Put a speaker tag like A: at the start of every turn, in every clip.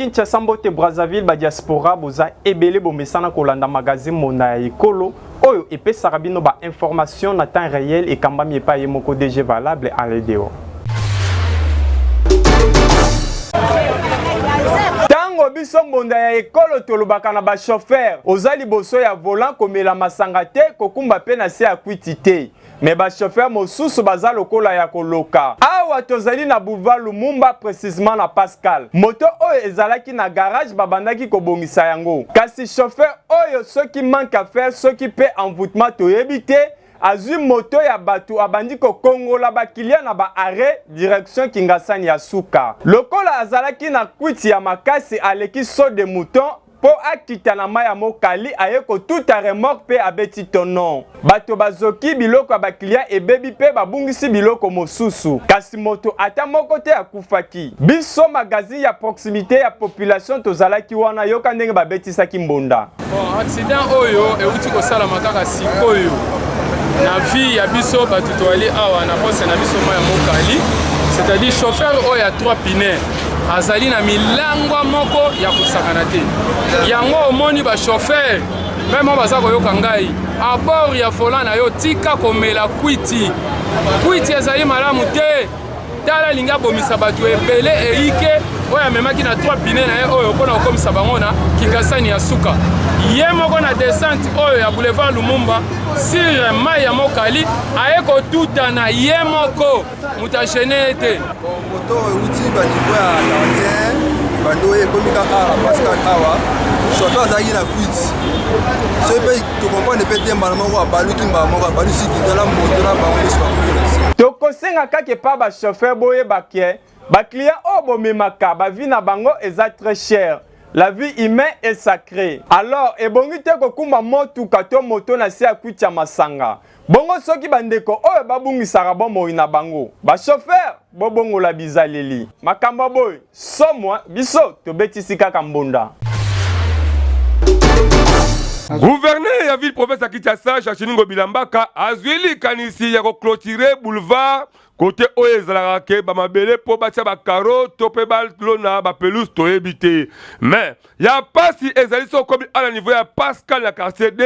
A: Kinshasa mbote Brazzaville ba diaspora boza ebele bomesana kolanda magazine Monda ya Ekolo oyo epesaka bino ba information na temps réel et kambami epa ye moko DG valable en LDO. Tango biso Monda ya Ekolo tolobaka na ba chauffeur ozali boso ya volant komela masanga te kokumba pe na se ya kwitite. Mais ba chauffeur mosusu baza lokola ya koloka. Awa tozali na boulevard Lumumba précisément na Pascal. Moto oyo ezalaki na garage babandaki kobongisa yango. Kasi chauffeur oyo soki manque à faire soki pe envoûtement toyebi te azui moto ya batu abandi ko kongola ba client na ba arrêt direction Kingasani ya Suka. Lokola azalaki na kwiti ya makasi aleki so de mouton po akita na maya mokali ayeko tout a remorque pe abeti tonon. Bato bazoki biloko ba client ebebi pe babungisi biloko mosusu. Kasi moto ata moko te akufaki. Biso magazine ya proximité ya population tozalaki wana yoka ndenge babetisaki mbonda.
B: Bon, accident oyo euti kosala makaka sikoyo. Na vie ya biso batu toali awa na pose na biso maya mokali. C'est-à-dire chauffeur oyo ya 3 pneus. Azali na milangwa moko ya kusakana te. Yango omoni ba chauffeur même baza koyoka ngai a bord ya volant na yo tika komela kwiti. Kwiti azali malamu te. Tala linga bomisa batu ebele eike oyo memaki na 3 pneus na ye oyo pona okomisa bango na Kingasani ya Suka. Ye moko na descente oyo ya boulevard Lumumba sur mai ya mokali ayeko tuta na ye moko mutashene te.
C: Moto euti ba niveau ya Landien bando ye komika a Pascal awa chauffeur azaki na kwiti. So pe to comprendre pe temba na moko abaluki mba moko abalusi kitala moto na bango so.
A: Tokosenga kake pa ba chauffeur boye bakie ba client obo memaka ba vie na bango eza très cher. La vie humaine est sacrée. Alors, ebongi te kokumba motu kato moto na se akutia masanga. Bongo soki bandeko oyo babungisaka bomoi na bango. Ba chauffeur bobongo la bizaleli. Makamba boy, somwa biso tobetisi kaka mbonda.
D: Gouverneur ya ville province ya Kinshasa Chachiningo Bilambaka azwili kanisi ya clôturer boulevard côté oyo ezalaka ke bamabele po batia bakaro to pe balona bapelouse toyebi te. Mais ya pasi ezali so komi à la niveau ya Pascal na quartier D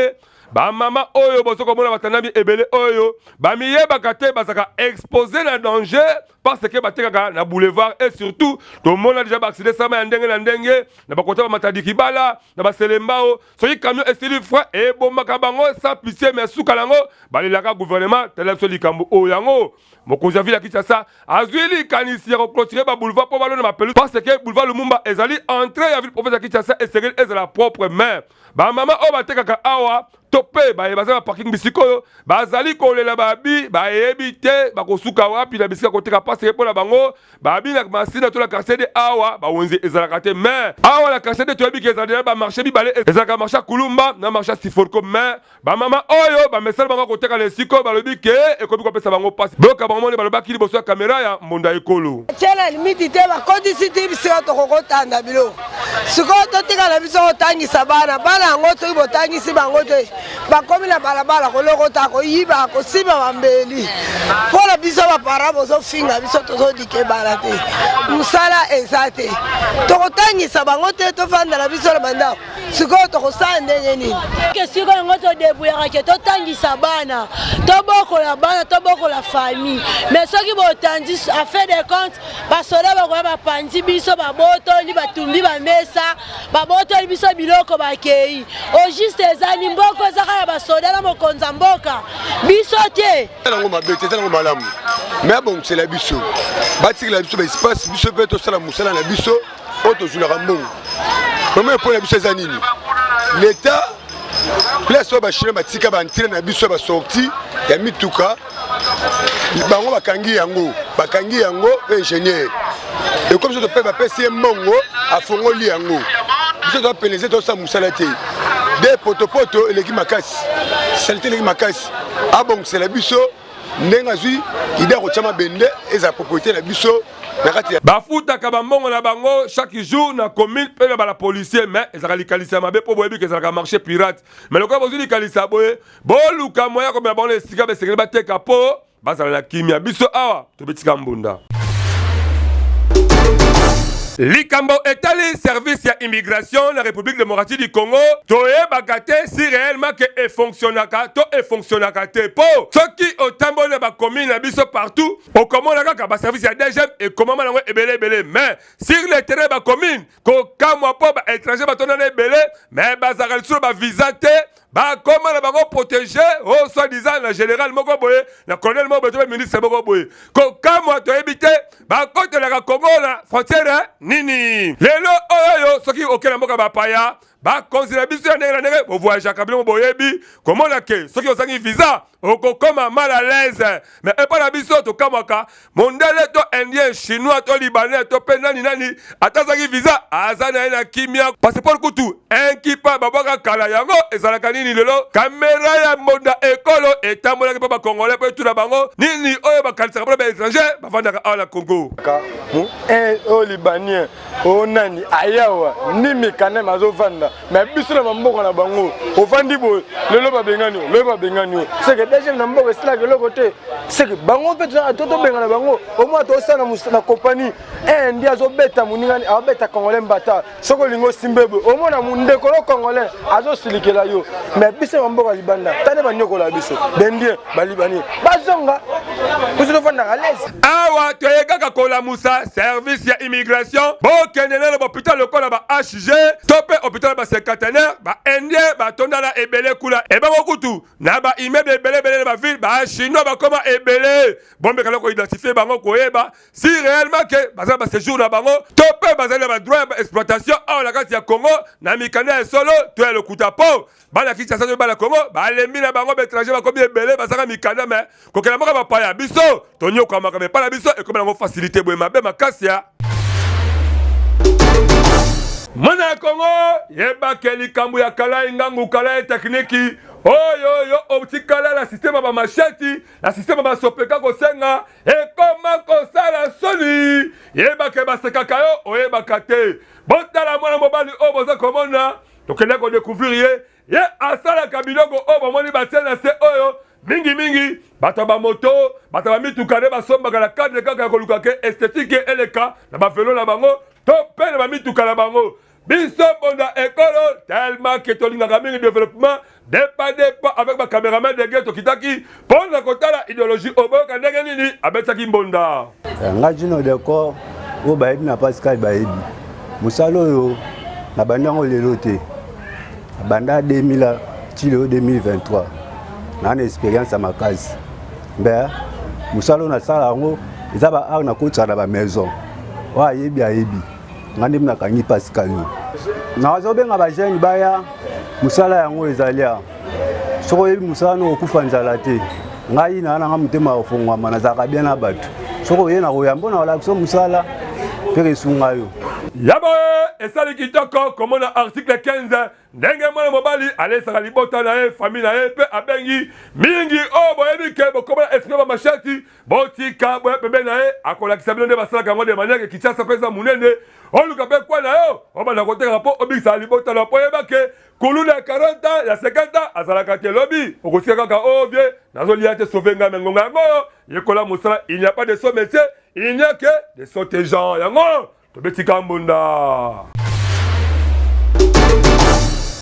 D: ba mama oyo boso komona batanabi ebele oyo ba miyebaka te basaka exposé na danger parce que batekaka na boulevard et surtout to mona déjà accident sama ya ndenge na ndenge na bakota ba matadiki bala na ba selembao soki camion estili froid et bomaka bango sans pitié mais suka lango balelaka gouvernement television likambo o yango mokonzi ya ville ya Kinshasa azwili kanisi ya clôturer ba boulevard po balona ma pelouse parce que boulevard Lumumba ezali entrée ya ville province ya Kinshasa et c'est la propre main ba mama o batekaka awa topé ba bazala parking bisikoyo bazali kolela babi ba ebité ba kosuka wapi na bisika koteka passe pour la bango babi na masina to la quartier de awa ba wenze ezalaka te mais awa la quartier de toyebi ke ezali ba marché bibale ezalaka marché kulumba na marché sifolko mais ba mama oyo ba mesala bango koteka le siko ba lobi ke ekobi ko pesa bango passe bloka bango ba loba kili boso ya caméra ya Monda Ekolo
E: tela limite te ba kondisi te bisika to kokotanda bilo siko to tika na biso otangisa bana ngo to botangisi bango te bakomi na balabala kolokota koyiba kosiba bambeli mpona biso bapara bozofinga biso tozodike bala te mosala eza te tokotangisa bango te tofandela biso na bandako sikoyo tokosala ndenge nini sikoyo yango todebuyaka ke totangisa bana tobokola famille mais soki botandi a fait de compte basoda bakoya bapanzi biso babotoli batumbi bamesa babotoli biso biloko bakei au juste ezali mboko ezaka ya basoda na mokonza mboka biso te
C: nango mabete nango malamu mais bon c'est la biso batikela biso ba espace biso pe to sala musala na biso oto zulaka mbongo comment pour la biso eza nini l'état place oyo bachine batika baentre na biso ya basorti ya mituka bango bakangi yango ingénieur et comme ça tope bapesi ye mbongo afongoli yango biso topeleze tosala musala te de potopoto eleki makasi salite eleki makasi abongisela biso ndenge azwi ide ya kotia mabende ezala propriété na biso
D: bafutaka bambongo na bango chaque jour na commune pe na policier mais ezalaka likalisa mabe po boyebi ke ezalaka marché pirate mais lokola bozwi likalisa boye boluka moya komela bango na esika basengeli bateka po bazala na kimia biso awa tobetika mbunda. Likambo etali service ya immigration la République démocratique du Congo toyebaka te si réellement que efonctionnaka to efonctionnaka te po soki otamboli ba commune na biso partout okomona kaka ba service ya DGM et comment nango ebele mais sur le terrain ba commune ko kamwa po ba étranger batona na ebele mais bazaka lisusu ba visa te ba comment na bango protéger au soi-disant la général moko boye na colonel moko boye ministre moko boye ko kamwa to ebite ba kote la Congo na frontière nini lelo oyo soki okena mboka bapaya bakonzela biso ya ndenge na ndenge bovoyagaka biloko boyebi komona ke soki osangi visa okokoma mal à l'aise mais epa na biso tokamwaka mondele to indien chinois to libanais to mpe nani ata azangi visa aza na ye na kimia passeport kutu inkipa babwaka kala yango ezalaka nini lelo kamera ya mbonda ekolo etambolaki mpe bakongolais mpe etuna bango nini oyo bakalisaka mpona baétranger bavandaka awa na Congo
F: oyo libanien oyo nani ayawa ndimi kane mazovanda mais biso na mamboko na bango ovandi boye lelo babengani seke deuxième na mboka esilaka eloko te seke bango mpe tobenga na bango omoi tosala na kompani ndi azobeta moningani azobeta congolais mbata soki olingi osimbe boye omona ndekolo congolais azosilikela yo mais biso na mboka libanda tane banyokola biso bendie balibanien bazonga biso tofandaka lese
D: awa toyekaka kolamusa service ya immigration bokende na hôpital lokola ba HG tope hôpital ba cinquantenaire ba indien batondala ebele kula ebango kutu na ba immeuble ebele ba ville ba chinois bakoma ebele bombe kala ko identifier bango koyeba si réellement que baza ba séjour na bango tope bazali ba droit ba exploitation awa na kati ya Congo na mikanda solo to ya lokuta po bana Kinshasa to bana Congo ba lembi na bango étranger bakomi ebele bazaka mikanda mais kokela moka bapaya biso tonyo kwa makame pa na biso e komela ngo facilité boye mabe makasi ya Mwana Congo yeba ke likambo ya kala ngangu kala technique oyo otikala la système ba macheti la système ba sopeka ko senga e koma ko sala soli yeba ke basekaka yo oyeba kate botala mwana mobali o boza komona tokende ko découvrir ye asala kabiloko o bomoni batena se oyo mingi bato ba moto bato ba mitukane basombaka na cadre kaka koluka ke esthétique eleka na ba velo na bango to pene ba mitukana bango biso bonda ekolo tellement que tolingaka mingi développement depa avec ba cameraman de ghetto kitaki pona kotala idéologie oboka ndenge nini abetsaki mbonda
G: ngajino deko o bayebi na Pascal bayebi musalo yo na bandango lelo te banda 2000 tilo 2023 na une expérience à makasi mbe musalo na sala ngo ezaba ar na kotsa na ba maison wa yebi ngandi mna kangi Pascal na wazobenga ba jeune baya musala yango ezalia soko yebi musala no okufa nzala te ngai na nga mutema ofungwa manazaka bien na batu soko yena ko yambona wala so musala pere sungayo
D: yabo esali kitoko komona article 15 ndenge mwana mobali alesaka libota na ye famille na ye pe abengi mingi o boyebi ke bokomona esprit ba machati botika boye pembe na ye akolakisa bino nde basalaka ngo de manière ke Kinshasa pesa munene oluka pe kwa na yo obanda koteka po obikisa libota na po yeba ke kuluna 40 ans ya 50 ans azalaka te lobi okosika kaka ovie nazolia te sauvenga mengonga yango yekola musala il n'y a pas de somme métier il n'y a que des sautés gens yango tobetika mbunda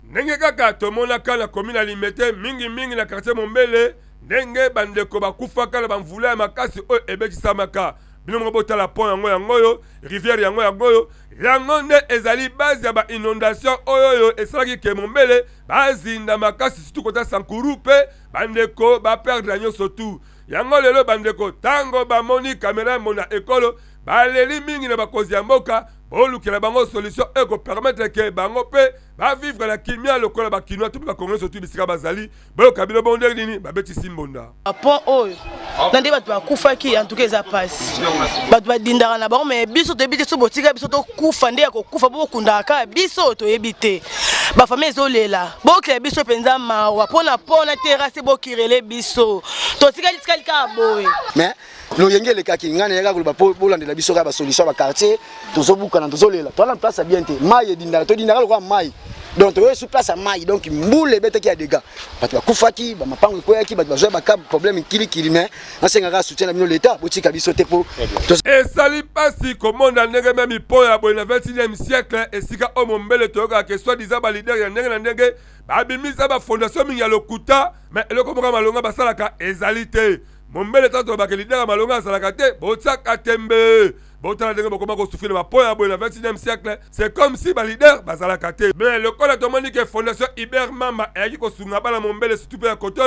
D: ndenge kaka tomonaka na commune alimete mingi na quartier Mombele ndenge bandeko bakufaka na bamvula ya makasi oyo ebekisamaka bino moko botala pont yango yo rivière yango yo nde ezali base ya ba inondation oyo esalaki ke Mombele bazinda makasi surtout kota Sankuru pe bandeko baperdre nyonso tout yango lelo bandeko tango bamoni kamera mona ekolo baleli mingi na bakozi ya mboka bolukela bango solution eko permettre ke bango pe ba vivre la kimia lokola ba kinwa tout ba congolais surtout bisika bazali boyo kabilo bonde nini babeti simbonda
E: pont oyo nande bato bakufaki en tout cas eza pasi bato badindaka na bango mais biso toyebi te so botika biso tokufa nde ya kokufa bo okundaka biso toyebi te bafamille ezolela bokela biso mpenza mawa mpona terase bokirele biso totikali kaka boye
H: mais loyenge lekaki ngana yaka koloba bolandela biso kaka basolution ya bakartier tozobukana tozolela toala place ya bien te mai edindaka todindaka lokola mai donc tu es sur place à maille donc mboule bête qui a des gars parce que kufaki ba mapango ko yaki ba besoin ba problème kili mais asenga soutien na l'état botika biso te po
D: et sali pasi comment na ndenge même po ya bo na 21e siècle et sika o mombele toyoka que soit disant ba leader ya ndenge na ndenge ba bimisa ba fondation mingi ya lokuta mais eloko moka malonga basalaka ezalité mombele tato ba ke leader malonga asalaka te botsaka tembe botala ndenge bokoma ko souffrir ba po ya bo na 21e siècle c'est comme si ba leader basalaka te mais le kola to moni que fondation Iber Mama ayaki ko sunga bala mombele surtout pe ya koto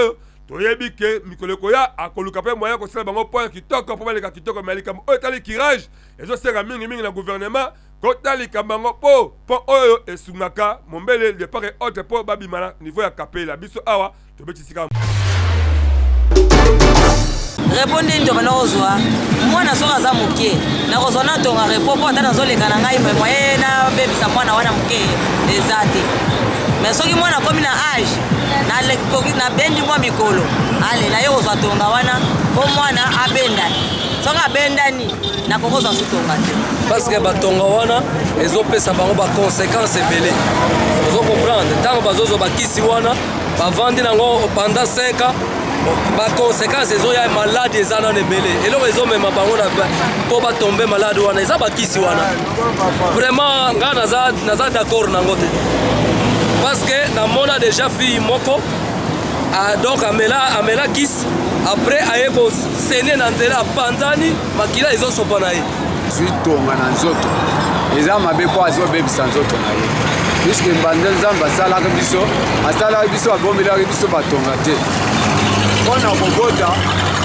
D: toyebi ke mikolo koya akoluka pe moyen ko sala bango point kitoko po baleka kitoko malika o tali kirage ezo sera mingi na gouvernement ko tali kambango po oyo esungaka mombele de part et autre po babimana niveau ya kapela biso awa to betisika
I: répondre ndo na ozwa mwana soka za muke na kozona tonga repopo atana zoleka na ngai moye na bebisa mwana wana muke ezate mais soki mwana komi na âge na lekoki na bendi mwa mikolo ale na yo ozwa tonga wana ko mwana abendani soka abendani na kokozwa sutonga te
J: parce que batonga wana ezopesa bango ba conséquences ebele ozo comprendre tango bazozo bakisi wana bavandi nango pendant 5 ans ba conséquences ezoya malade ezana nebele eloko ezomema bango na po batombe malade wana eza bakisi wana vraiment nga naza d'accord nango te parce que namona déjà fille moko donc amela kisi après ayebo sene na nzela panzani makila ezosopa na ye
K: zitonga na nzoto eza mabe po azobebisa nzoto na ye puisque mbande nzambe asalaka biso abomelaki biso batonga te mpona kobota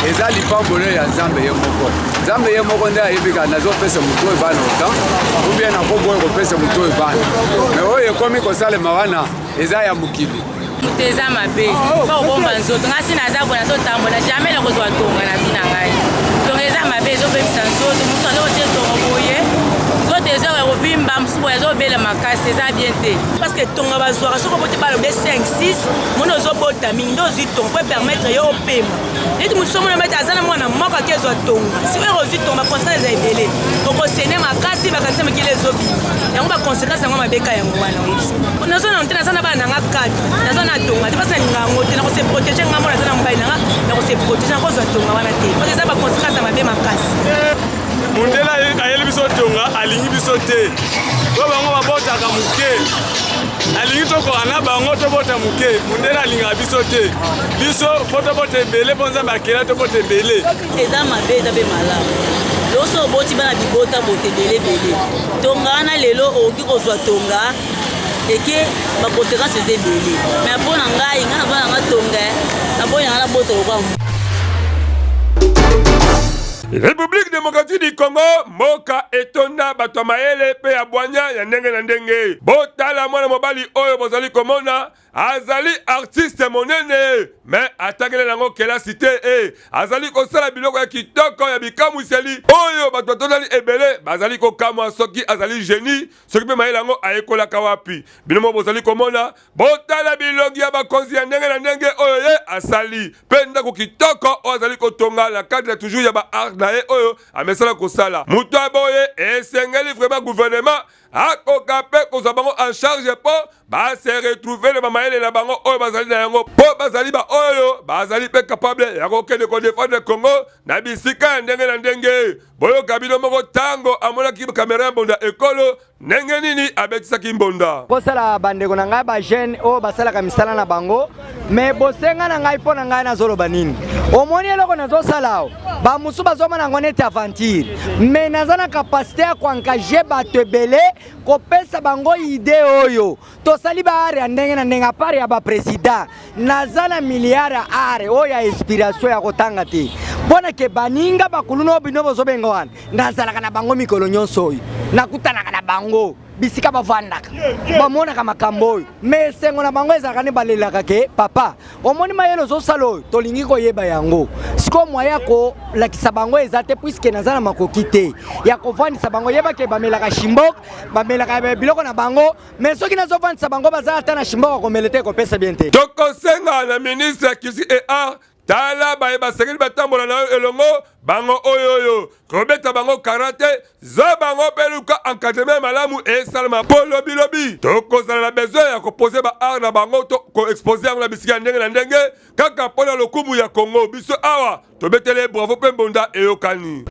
K: eza lipambolo ya nzambe ye moko nzambe ye moko nde ayebika nazopesa moto oyo bana otan ubie nakoboye kopesa moto oyo bana me oyo ekomi kosalema wana eza ya mokili
I: eza mabe po obomba nzoto ngasi naza bona zotambola jamais nakozwa tonga na vi na ngai tonga eza mabe ezobebisa nzoto mosu azokotie tonga boye nzoto ezoka kovimba mosu boye azobela makasi eza bien te parce que tonga bazwaka soki oboti balobe 5 6 moni ozobota mingi nde ozwi tonga po epermettre yo opema neti mosusu omona mete aza na mwana moko ake ezwa tonga sikoyo ozwi tonga baconséquence eza ebele okosene makasi bakanisa mokili ezobima yango baconséquence yango mabeka yango wana oyebisa nazona te naza na bana nanga 4 naza na tonga te pasi ningango te nakose protege nga mona aza na mobali nanga nakose protege nakozwa tonga wana te parce eza baconséquence ya mabe makasi
F: mundela ayeli biso tonga alingi biso te po bango babotaka moke alingi tokoka na bango tobota moke mundela alingaka biso te biso fo tobota ebele mpo nzambe akela tobota ebele
I: eza mabe eza mpe malamu loso oboti bana bibota bota ebelebele tonga wana lelo okoki kozwa tonga eke baconséquence eza ebele mais mpo na ngai ngai naza nanga tonga naboyanga na bota lokwa
D: République démocratique du Congo moka etonda bato mayele pe ya bwanya ya ndenge na ndenge botala mwana mobali oyo bozali komona azali artiste monene mais atangele nango kelasi te azali kosala biloko ya kitoko ya bikamwiseli oyo bato batondali ebele bazali kokamwa soki azali génie soki mpe mayele yango ayekolaka wapi binomo bozali komona botala bilongi ya bakonzi ya ndenge na ndenge oyo ye asali mpe ndako kitoko oyo azali kotonga na cadre toujours ya baart na ye oyo amesala kosala moto aboye esengeli vraiment gouvernement akoka mpe kozwa bango en charge mpo base retrouve le bamayele na bango oyo bazali na yango mpo bazali ba oyo bazali mpe capable ya kokende kodefendre Congo na bisika ya ndenge na ndenge boyoka bino moko ntango amonaki kamera ya mbonda ekolo ndenge nini abetisaki mbonda
L: kosala bandeko na ngai bajeune oyo basalaka misala na bango me bosenga na ngai mpo na ngai nazoloba nini omoni eloko nazosala awo bamosusu bazomona yango neti aventure me naza na kapasité ya koengage bato ebele kopesa bango ide oyo tosali baare ya ndenge na ndenge apart ya bapresident naza na milliard ya are oyo ya inspiration ya kotanga te mpona ke baninga bakuluna oyo bino bozobenga wana nazalaka na bango mikolo nyonso oyo nakutanaka na bango bisika bavandaka bamonaka makambo oyo me esengo na bango ezalaka nde balelaka ke papa omoni mayele ozosala oyo tolingi koyeba yango sikoyo mwa ya kolakisa bango eza te puiske naza na makoki te ya kovandisa bango yebake bamelaka shimbok bamelaka biloko na bango me soki nazovandisa bango bazala ata na shimbok akomele te kopesa bien te
D: tokosenga na ministre ya culture et art tala bayeba sekeli batambola na yo elongo bango oyoyo kobeta bango karate za bango peluka encadrement malamu esalama po lobi tokozala na besoin ya kopose ba art na bango to koexpose yango na bisika ndenge na ndenge kaka mpona lokumu ya Congo biso awa tobetele bravo mpe mbonda eyokani.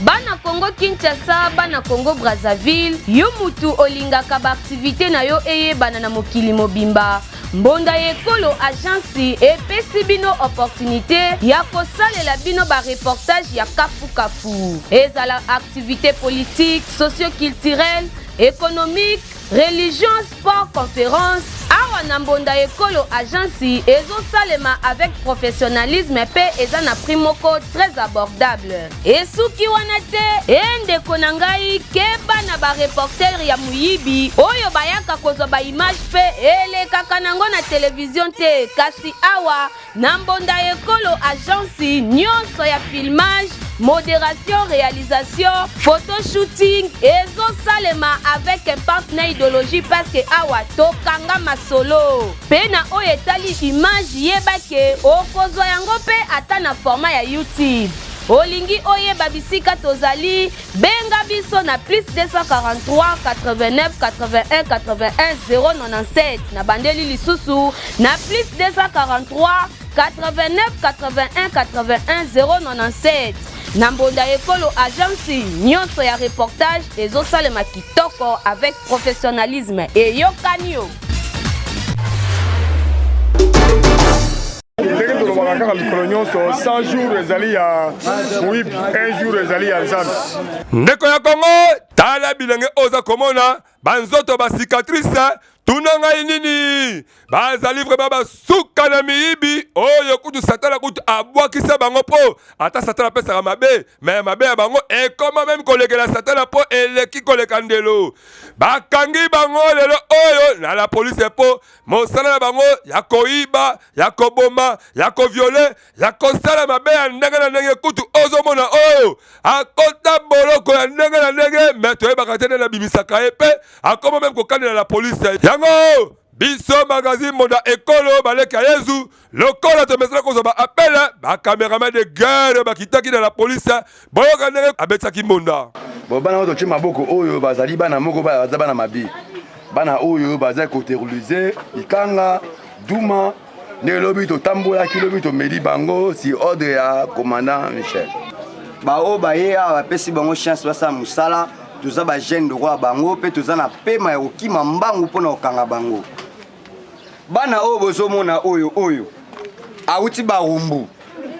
M: Bana Congo Kinshasa, bana Congo Brazzaville, yo mutu olingaka ba activité na yo eyebana na mokili mobimba. Mbonda ekolo agence epesi bino opportunité ya kosalela bino ba reportage ya kafu. Ezala activité politique, socio-culturelle, économique, religion, sport, conférence. Awa na Mbonda ekolo agence ezosalema avec professionnalisme pe eza na prix moko très abordable. Esuki wana te endeko na ngai keba na ba reporter ya muyibi oyo bayaka kozwa ba image pe elekaka nango na télévision te kasi awa na Mbonda ekolo agence nyonso ya filmage, modération, réalisation, photoshooting ezosalema avec un partenaire idéologie parce que awa tokanga masolo pena oyo etali image yebake okozwa yango pe ata na format ya YouTube. Olingi oyeba bisika tozali benga biso na plus 243 89 81 81 097 na bandeli lisusu na plus 243 89 81 81 097 na Mbonda ekolo agence nyonso ya reportage ezosalema kitoko avec professionnalisme et yokanio.
F: ndenge tolobaka kaka mikolo nyonso 100 jours ezali ya moyibi 1 jour ezali ya nzambe.
D: Ndeko ya Congo tala bilenge oza komona banzoto ba cicatrice tuna ngai nini bazali vraiment basuka na miyibi oyo kutu satana kutu abwakisa bango po ata satana pesaka mabe me mabe ya bango ekoma meme kolekela satana po eleki koleka ndelo bakangi bango lelo oyo na la police po mosala na bango ya koiba ya koboma ya koviole ya kosala mabe ya ndenge na ndenge kutu ozomona oyo akota boloko ya ndenge na ndenge me toyebaka te na bimisaka ye pe akoma meme kokandela la police yango biso magazine Mbonda ekolo baleka Yezu lokola tomesala kozwa ba appel ba cameraman de guerre bakitaki na la police boyoka ndenge abetsaki Mbonda
N: bana oto tshima boko oyo bazali bana moko baza bana mabi bana oyo baza koterroriser ikanga duma ne lobi to tambola kilobi to meli bango si ordre ya commandant Michel
O: bao baye a pesi bango chance basa musala toza ba jeune de roi bango pe toza na pema ya okima mbangu pona okanga bango bana oyo bozomona oyo awuti barumbu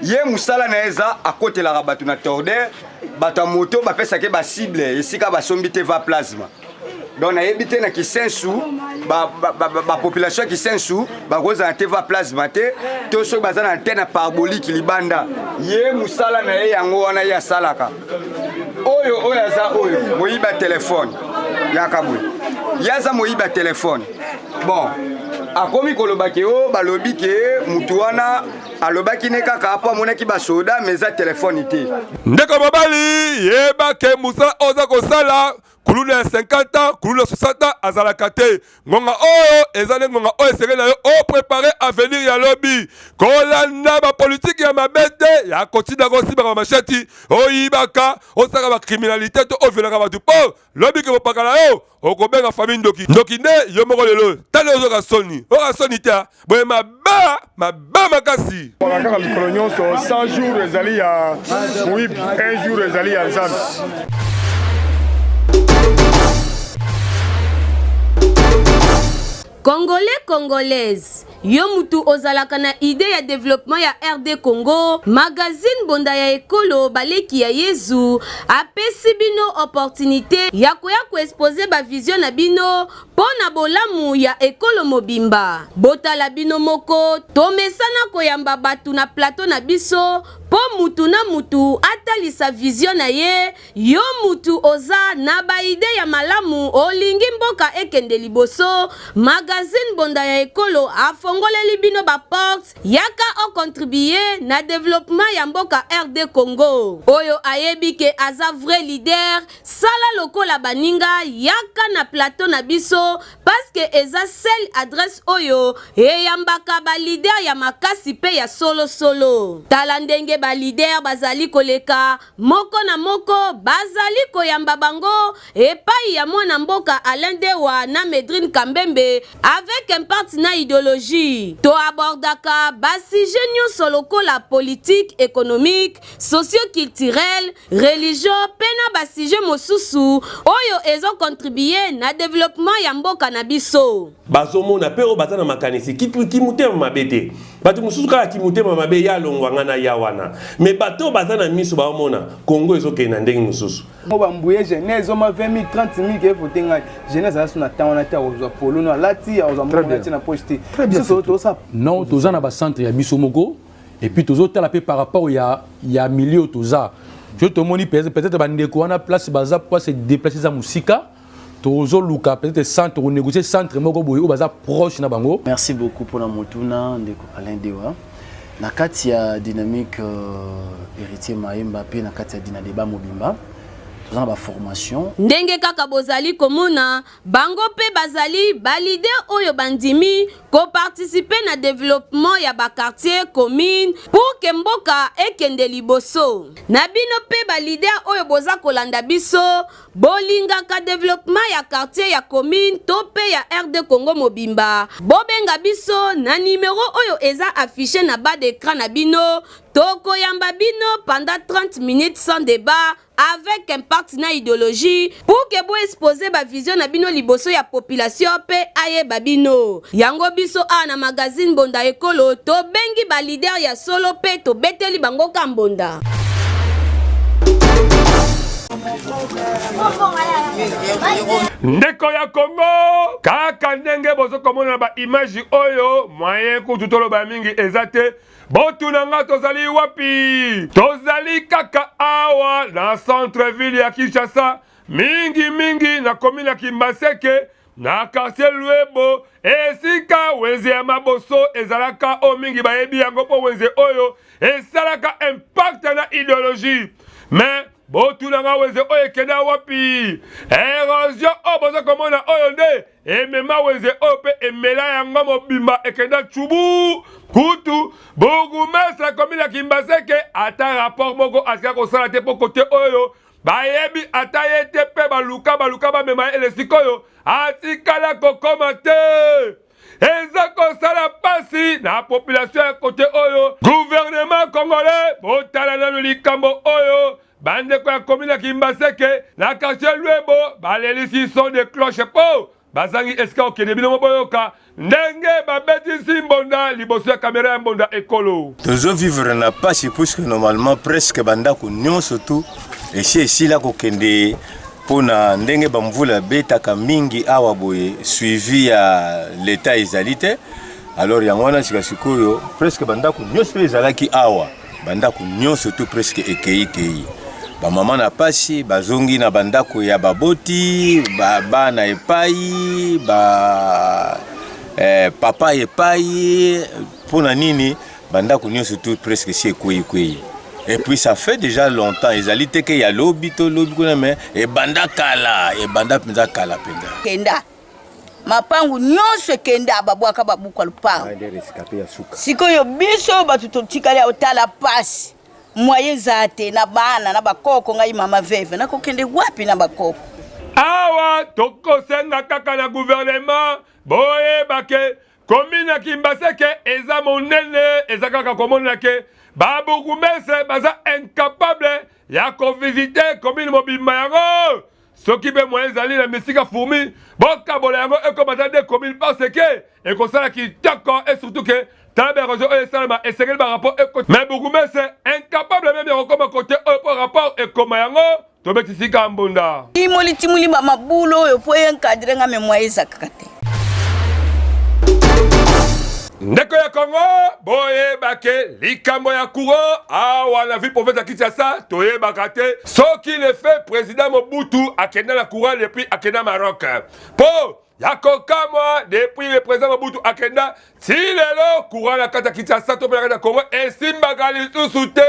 O: ye musala na eza akotelaka bato na tordeur bato moto bapesake ba cible esika basombi te va plasma donc nayebi te na kisensu ba population kisensu bakoza na te va plasma te to soki baza na antenne parabolique libanda ye musala na ye yango wana ye asalaka oyo aza oyo moyiba telefone yakabwe yaza moyiba telefone bon akomi kolobaki o balobi ke mutu wana alobaki ne kaka apo amonaki basoda meza telefone te
D: ndeko mobali yebake musala oza kosala kuluna ya 50 ans kuluna 60 ans azalaka te ngonga oyo ezali ngonga oyo esengeli na yo oprépare avenir ya lobi kolanda bapolitike ya mabe te ya kotinda kosibaka bamasheti oyibaka osaka bacriminalité to oviolaka bato mpo lobi ke bopaka na yo okobenga famille ndoki nde yo moko lelo tali ozoka soni te boye maba makasi
F: kaka mikolo nyonso 100 jours ezali ya moyibi 1 jour ezali ya nzambe.
M: Congolais, Congolaise, yo mutu ozalaka na idée ya développement ya RD Congo, magazine Mbonda ya ekolo baleki ya Yezu apesi bino opportunité ya koya ko exposer ba vision na bino pona bolamu ya ekolo mobimba. Botala bino moko tomesana koyamba batu na plateau na biso po mutu na mutu atalisa vision na ye yo mutu oza na ba idée ya malamu olingi mboka ekende liboso magazine Mbonda ya ekolo afo afongoleli bino ba porte yaka o contribuer na développement ya mboka RD Congo. Oyo ayebi ke aza vrai leader sala lokola baninga yaka na plateau na biso parce que eza seule adresse oyo eyambaka ba leader ya makasi pe ya solo solo. Tala ndenge ba leader bazali koleka moko na moko bazali koyamba bango epai ya mwana mboka Alain Dewa na Medrine Kambembe avec un partenaire idéologie. To abordaka basi nyonso lokola politique, économique, socio-culturel, religion, pena basije mosusu oyo ezo contribuer na développement ya mboka na biso.
P: Bazomona pero bazana makanisi kimute mabete. Batu mususu kala kimute mabe ya longwanga na yawana. Mais bato bazana miso baomona Congo ezoke na ndenge mususu.
F: Mo bambuye jeunesse oma 20 000 30 000 ke fotenga jeunesse asu na tawana ta ozwa polo na lati ozwa mona na poste.
Q: Très bien. Non, tozana ba centre ya biso moko et puis tozo tala pe par rapport ya milieu toza. Je te moni peut-être bandeko wana place baza pour se déplacer za musika. Tozo luka peut-être centre ou négocier centre moko boyo baza proche na bango.
R: Merci beaucoup pour la motuna ndeko Alain Dewa. Na kati ya dynamique héritier Maemba pe na kati ya Dinadeba Mobimba. Dans la formation.
M: Ndenge kaka bozali komona bango pe bazali ba leader oyo bandimi ko participer na développement ya ba quartier commune pour que mboka ekende liboso. Na bino pe ba leader oyo boza kolanda biso bolinga ka développement ya quartier ya commune to pe ya RD Congo Mobimba. Bobenga biso na numéro oyo eza affiché na bas d'écran na bino toko yamba bino pendant 30 minutes sans débat avec un partenaire idéologie pour que vous exposer ba vision na bino liboso ya population pe aye babino. Yango biso na magazine Bonda Ekolo to bengi ba leader ya solo pe to beteli bango kambonda.
D: Ndeko ya Congo kaka ndenge bozo komona ba image oyo moyen kututolo ba mingi ezate botu nanga tozali wapi tozali kaka awa na centre ville ya Kinshasa mingi na commune ya Kimbaseke na quartier Luebo esika wenze ya maboso ezalaka o mingi bayebi yango po wenze oyo esalaka impact na idéologie mais botu nanga wenze oyo ekenda wapi érosion o bozo komona oyo nde emema wenze oyo pe emela yango mobimba ekenda chubu kutu burgomestre commune ya Kimbaseke ata rapport moko asika kosala te po kote oyo bayebi ata ye te pe baluka bamema ele sikoyo atikala kokoma te eza kosala pasi na population ya kote oyo gouvernement congolais botala nano likambo oyo bandeko ya commune ya Kimbaseke na quartier Luebo balelisi son de cloche po bazangi eska okende bino moboyoka ndenge babetisi mbonda liboso ya kamera ya Bonda Ekolo.
S: Tozo vivre na pasi puisque normalement presque bandako nyonso tu esi la kokende pona ndenge bamvula betaka mingi awa boye suivi ya l'état ezalite. Alors yango wana sikasikoyo presque bandako nyonso ezalaki awa bandako nyonso tu presque ekei ba mama na pasi bazongi na bandako ya baboti bana epai papa epai pona nini bandako nyonso tout presque si kwei et puis ça fait déjà longtemps ezalité que ya lobi kuna mais e banda penza kala penza
T: kenda mapangu nyonso kenda babwaka babuka lupango sikoyo biso batutotikali otala pasi moyen zate na bana na bakoko ngai mama veve na kokende wapi na bakoko
D: awa tokosenga kaka na gouvernement boye bake commune ya Kimbaseke eza monene eza kaka komona ke baburgomestre baza incapable ya kovisiter commune mobimba yango soki be moyen ezali na misika fourmi bokabola yango ekomata de commune parce que ekosala kitoko et surtout que tant de régions et salama et c'est par rapport mais bourgmestre incapable même de recommander côté par rapport et comme yango to betisi kambonda
T: imoli timuli mabulo oyo po encadrer nga memoire zakate
D: ndeko ya Congo boye bake likambo ya courant awa na vie province ya Kinshasa toye bakate soki le fait président Mobutu akenda na courant depuis akenda Maroc po yakokamwa depuis le président Mobutu akenda ti lelo courant na kata Kinshasa to pe na kata Congo esimbaka lisusu te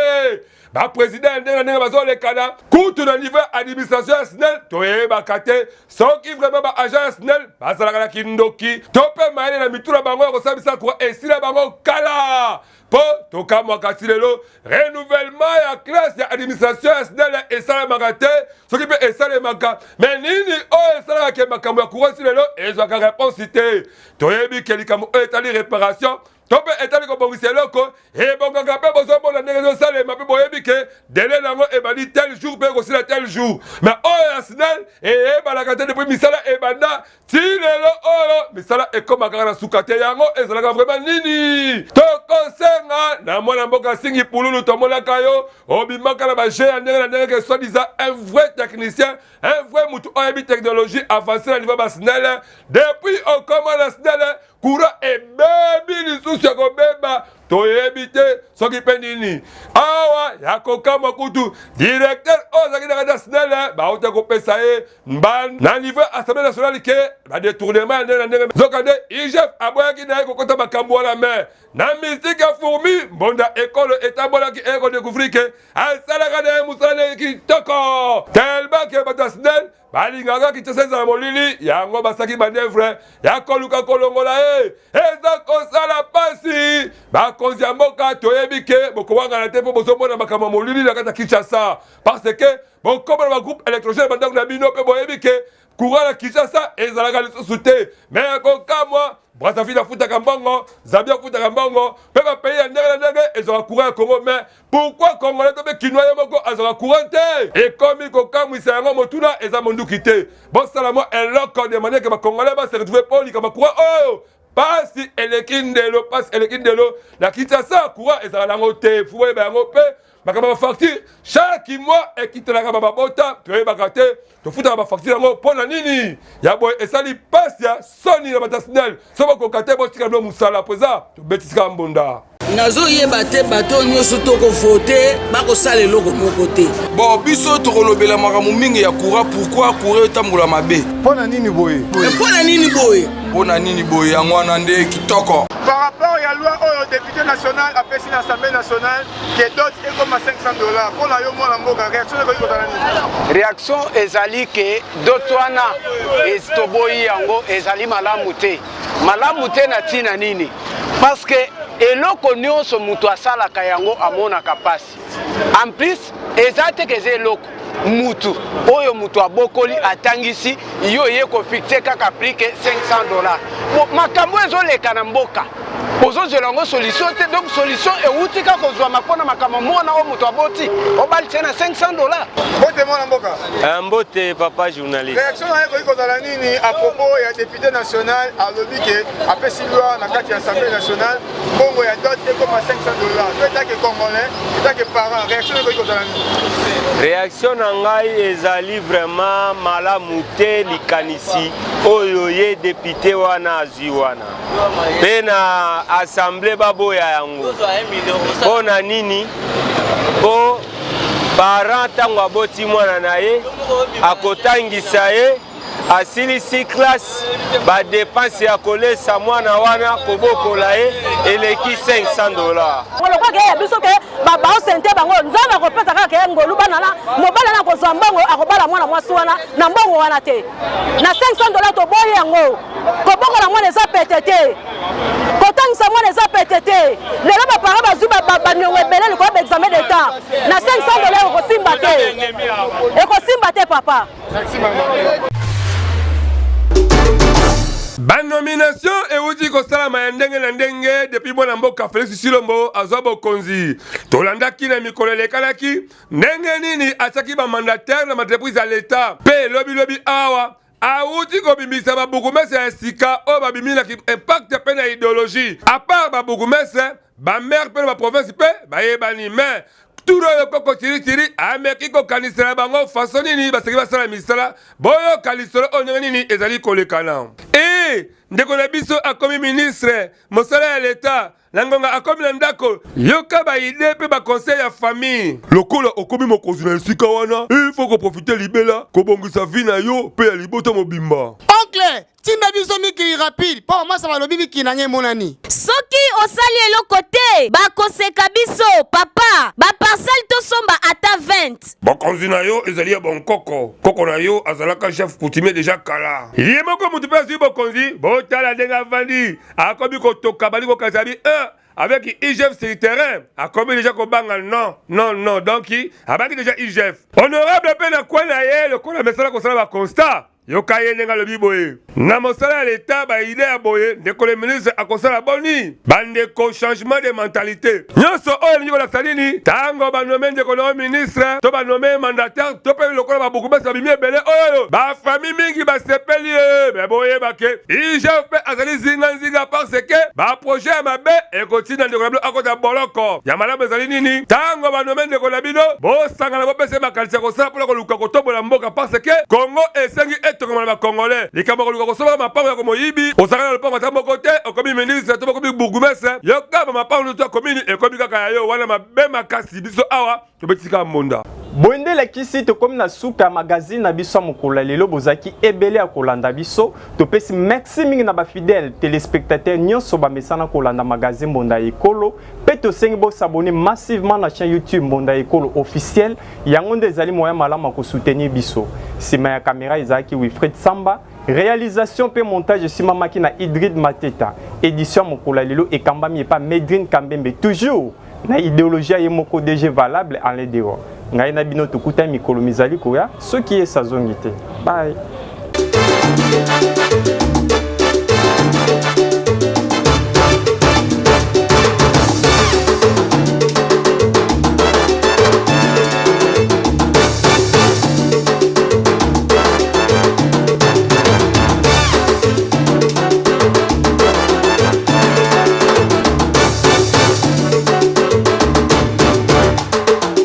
D: ba président ndenge bazolekana kutu na niveau administration SNEL toyebaka te soki vraiment ba agent SNEL bazalaka na kindoki to pe mayele na mituna bango yakosambisa courant esila bango kala po tokamwaka ti lelo renouvellement ya classe ya administration SNEL esalemaka te soki mpe esalemaka me nini oyo esalaka ke makambo ya courant ti lelo ezwaka réponse te toyebi ke likambo oyo etali réparation tope etali kobongisa eloko ebongaka mpe bozomona ndenge ezosalema mpe boyebi ke dele nango ebandi tel jour mpe ekosila tel jour mais oyo ya SNEL eyebalaka te depuis misala ebanda ti lelo oyo misala ekomaka kaka na suka te yango ezalaka vraiment nini tokosenga na mwana mboka asingi pululu tomonaka yo obimaka na baje ya ndenge na ndenge ke soi-disant un vrai technicien un vrai mutu oyebi technologie avancée na niveau ba SNEL depuis okoma na SNEL courant ebebi lisusu ya kobeba toyebi te soki mpe nini awa yakokamwa kutu directeur oyo azalaki na kati ya SNEL bauta kopesa ye mbanda na niveau assemblée nationale ke badetournement ya ndenge na ndenge zoka nde IGF aboyaki na ye kokota makambo wana me na mystique ya fourmi mbonda ekolo etambolaki ekodécouvrir ke asalaka na ye mosala na ye kitoko tellement ke bato ya SNEL balingaka Kinshasa ezala molili yango basaki banevre ya koluka kolongola ye eza kosala pasi bakonzi ya mboka toyebi ke bokowangana te mpo bozomona makambo ya molili na kati ya Kinshasa parce ke bokomona bagroupe électrogène bandako na bino mpe boyebi ke courant na Kinshasa ezalaka lisusu te me kokamwa Brazzaville afutaka mbongo, Zambie afutaka mbongo, mpe bapays ya ndenge na ndenge ezalaka courant ya Congo mais pourquoi Congolais to mpe Kinois ye moko azalaka courant te ekomi kokamwisa yango motuna eza monduki te bosala mwa eloko demande ke bakongolais base retrouve mpo likambo courant oyo pasi eleki ndelo na Kinshasa courant ezalaka nango te fu boyeba yango mpe makambo ya facture chaque mois ekitelaka bababota toyebaka te tofutaka bafacture yango mpo na nini ya boye esali pasi ya soni na bato ya SNEL so bakoka te botika bino mosala mpo eza tobetisika mbunda
U: nazoyeba te bato nyonso tokovote bakosala eloko moko te
V: bon biso tokolobela makambo mingi ya courant pourquoi courant etambola mabe
U: mpo na nini boye
V: mpo na nini boye yango wana nde kitoko
W: par rapport ya loi oyo député national apesi na assemblée nationale ke dot ekoma $500 mpo na yo mwana mboka réaction ekoki kozala nini
X: réaction ezali ke dot wana toboyi yango ezali malamu te na ntina nini parce que eloko nyonso moto asalaka yango amonaka pasi en plus eza te ke eza eloko mutu oyo mutu abokoli atangisi yo ye kofixe kaka prix ke $500 makambo ezoleka na mboka ozozela yango solution te donc solution euti kaka kozwama mpona makambo mona oyo moto aboti obalise na $500
W: mbote mwana mboka
Y: mbote papa journaliste
W: réaction na ye ekoki kozala nini à propos ya député national alobi ke apesi loi na kati ya assemblée nationale mbongo ya dot ekoma $500 to etake congolais etake parent réaction ekoki kozala nini
Y: réaction na ngai ezali vraiment malamu te likanisi oyo ye député wana azwi wana mpe na assemblée baboya yango mpo na nini mpo parent ntango aboti mwana na ye akotangisa ye asilisi classe badepense ya kolesa mwana wana kobokola ye eleki $500
Z: lokwa ke biso ke baosente bango nzambe akopesa kaka ke ngolu banana mobala na kozwa mbongo akobala mwana mwasi wana na mbongo wana te na $500 toboyi yango kobokola mwana eza pete te kotangisa mwana eza pete te lelo bapara bazwi baniongo ebele likolo baexamen d'état na $500 ekosimba te papa.
D: Banomination euti kosalama ya ndenge na ndenge depuis mwana mboka Félix Tshilombo azwa bokonzi tolandaki na mikolo elekalaki ndenge nini atiaki bamandataire na maentreprise ya l'État mpe lobi awa auti kobimbisa babourgmestre ya sika oyo babiminaki impact mpe na idéologie à part babourgmestre bamaire mpe na baprovince mpe bayebani mais turo yo koko tiri ameki kokanisela bango façon nini baseki basala misala boyo kalisolo onyo nini ezali kolekana ndeko na biso akomi ministre mosala ya l'État langonga akomi na ndako yoka baide mpe baconseil ya famille lokola okomi mokonzi na esika wana il faut koprofite libela kobongisa vi na yo mpe ya libota mobimba
A: oncle tinda biso mikili rapide po masa balobi mikili na ngai monani
M: soki osali eloko te bakoseka biso papa baparcelle tosomba ata 20
D: bokonzi na yo ezali ya bonkoko koko na yo azalaka chef coutumier déjà kala ye moko mutu mpe azwi bokonzi botala ndenge avandi akomi kotoka bali kokazabi avec IGF sur le terrain, a commis déjà qu'on bang non, donc avec déjà IGF. Honorable peine quoi naie, le qu'on a mis ça comme ça va constat. Yo kaye nenga le biboye. Na mosala l'état ba idée à boye, de que le ministre a constat la boni. Bande ko changement de mentalité. Nyonso oyo ni ko la salini, tango ba nommer de ko ministre, to ba nommer mandataire, to pe le ko ba beaucoup ba sabimi belé oyo. Ba famille mingi ba sepeli be boye ba ke. IGF pe azali zinga parce que ba projet mabe et continue de ko a ko da boloko. Ya malamu ezali nini? Tango ba nommer de ko la bino, bo sangana bo pese makalisa ko sa pour ko luka ko tobola mboka parce que Congo esengi comme les Congolais, les Camerounais, les Congolais, les Congolais, les Congolais, les Congolais, les Congolais, les ministre, les Congolais, les bourgmestres, les Congolais, les commune et comme Kakayo, wana mabema kasi biso awa, tobetika monda.
B: Bonde la kisi to comme na suka magazine na biso mukula lelo bozaki ebele ya kolanda biso to pesi merci mingi na ba fidèle téléspectateurs nyonso ba mesana kolanda magazine Mbonda Ekolo pe to sengi bo s'abonner massivement na chaîne YouTube Mbonda Ekolo officiel yango ndezali moya malama ko soutenir biso. Sima ya caméra Isaac Wilfred Samba, réalisation pe montage sima makina Idrid Mateta, édition mukula lelo et kambami pa Medrine Kambembe toujours na idéologie ya moko DG valable en les dehors. Ngai na bino tukuta mikolo mizali koya, ce qui est sa zone. Bye.